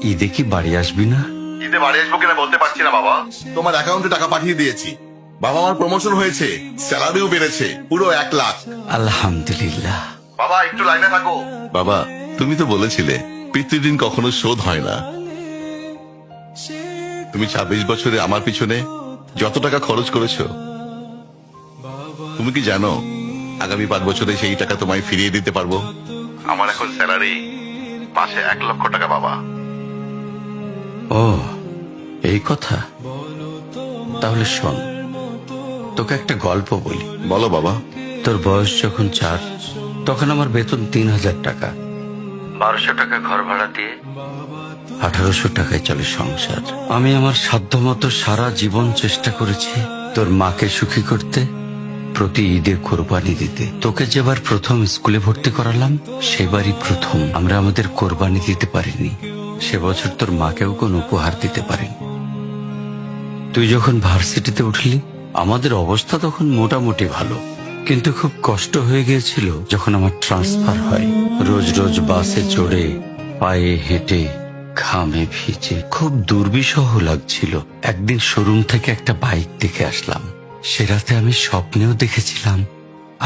ঈদে কি বাড়ি আসবি না? ঈদে বাড়ি আসবো কিনা বলতে পারছি না বাবা। তোমার অ্যাকাউন্টে টাকা পাঠিয়ে দিয়েছি। বাবা, আমার প্রমোশন হয়েছে, স্যালারিও বেড়েছে, পুরো 1 লাখ। আলহামদুলিল্লাহ। বাবা একটু লাইনে থাকো। বাবা, তুমি তো বলেছিলে পিতৃদিন কখনো শোধ হয় না। তুমি 26 বছরে আমার পিছনে যত টাকা খরচ করেছো, তুমি কি জানো আগামী 5 বছরে সেই টাকা তোমায় ফিরিয়ে দিতে পারবো? আমার এখন স্যালারি মাসে 1 লক্ষ টাকা বাবা। ও, এই কথা। তাহলে শোন, তোকে একটা গল্প বলি। বলো বাবা। তোর বয়স যখন 4, তখন আমার বেতন 3000 টাকা। 1200 টাকা ঘর ভাড়া দিয়ে 1800 টাকায় চলে সংসার। আমি আমার সাধ্যমতো সারা জীবন চেষ্টা করেছি তোর মাকে সুখী করতে, প্রতি ঈদে কোরবানি দিতে। তোকে যেবার প্রথম স্কুলে ভর্তি করালাম, সেবারই প্রথম আমরা আমাদের কোরবানি দিতে পারিনি। সে বছর তোর মাকেও কোনো উপহার দিতে পারিনি। তুই যখন ভার্সিটিতে উঠলি, আমাদের অবস্থা তখন মোটামুটি ভালো, কিন্তু খুব কষ্ট হয়ে গিয়েছিল যখন আমার ট্রান্সফার হয়। রোজ রোজ বাসে চড়ে, পায়ে হেঁটে, ঘামে ভিজে খুব দুর্বিষহ লাগছিল। একদিন শোরুম থেকে একটা বাইক দেখে আসলাম। সে রাতে আমি স্বপ্নেও দেখেছিলাম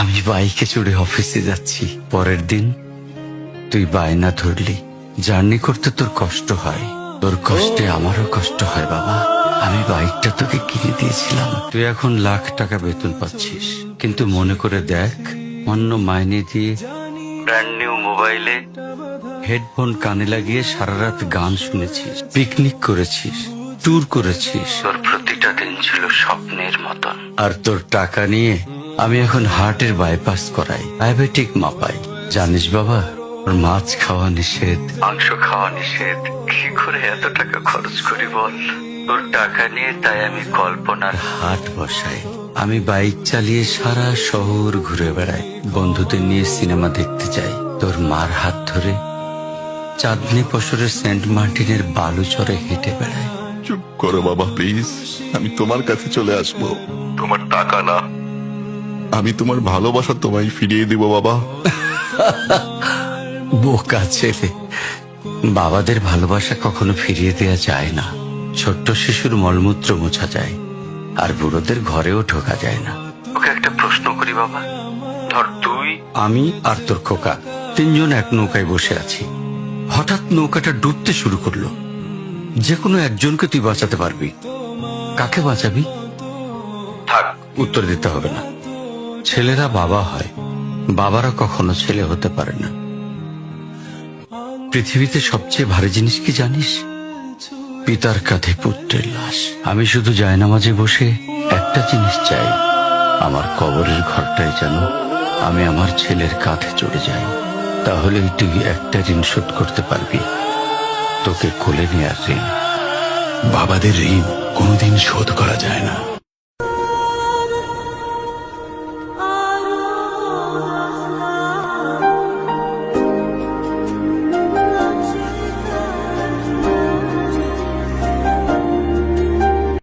আমি বাইকে চড়ে অফিসে যাচ্ছি। পরের দিন তুই বায়না ধরলি, জার্নি করতে তোর কষ্ট হয়। তোর কষ্টে আমারও কষ্ট হয় বাবা। আমি বাইকটা তোকে কিনে দিয়েছিলাম। তুই এখন লাখ টাকা বেতন পাচ্ছিস, কিন্তু মনে করে দেখ, অন্য মাইনে দিয়ে ব্র্যান্ড নিউ মোবাইলে হেডফোন কানে লাগিয়ে সারা রাত গান শুনেছিস, পিকনিক করেছিস, ট্যুর করেছিস। তোর প্রতিটা দিন ছিল স্বপ্নের মতন। আর তোর টাকা নিয়ে আমি এখন হার্টের বাইপাস করাই, ডায়াবেটিক মাপাই। জানিস বাবা, ওর মাছ খাওয়া নিষেধ, মাংস খাওয়া নিষেধ। কি করে এত টাকা খরচ করি বল? তোর টাকা নিয়ে তাই আমি কল্পনার হাট বসাই। আমি বাইক চালিয়ে সারা শহর ঘুরে বেড়াই, বন্ধুদের নিয়ে সিনেমা দেখতে যাই। তোর মার হাত ধরে চাঁদনি পশরের সেন্ট মার্টিনের বালুচরে হেঁটে বেড়াই। চুপ করো বাবা প্লিজ, আমি তোমার কাছে চলে আসবো। তোমার টাকা না, আমি তোমার ভালোবাসা তোমায় ফিরিয়ে দিব বাবা। বোকা ছেলে, বাবাদের ভালোবাসা কখনো ফিরিয়ে দেয়া যায় না। ছোট্ট শিশুর মলমূত্র মোছা যায়, আর বুড়োদের ঘরেও ঢোকা যায় না। ওকে একটা প্রশ্ন করি বাবা, ধর তুই, আমি আর তোর খোকা তিনজন এক নৌকায় বসে আছি। হঠাৎ নৌকাটা ডুবতে শুরু করলো। যে কোনো একজনকে তুই বাঁচাতে পারবি, কাকে বাঁচাবি? থাক, উত্তর দিতে হবে না। ছেলেরা বাবা হয়, বাবারা কখনো ছেলে হতে পারে না। পৃথিবীতে সবচেয়ে ভারী জিনিস কি জানিস? পিতার কাঁধে পুত্রের লাশ। আমি শুধু জায়নামাজে বসে একটা জিনিস চাই, আমার কবরের ঘরটায় যেন আমি আমার ছেলের কাঁধে চড়ে যাই। তাহলেই তুই একটা ঋণ শোধ করতে পারবি, তোকে কোলে নেয়ার ঋণ। বাবাদের ঋণ কোনোদিন শোধ করা যায় না।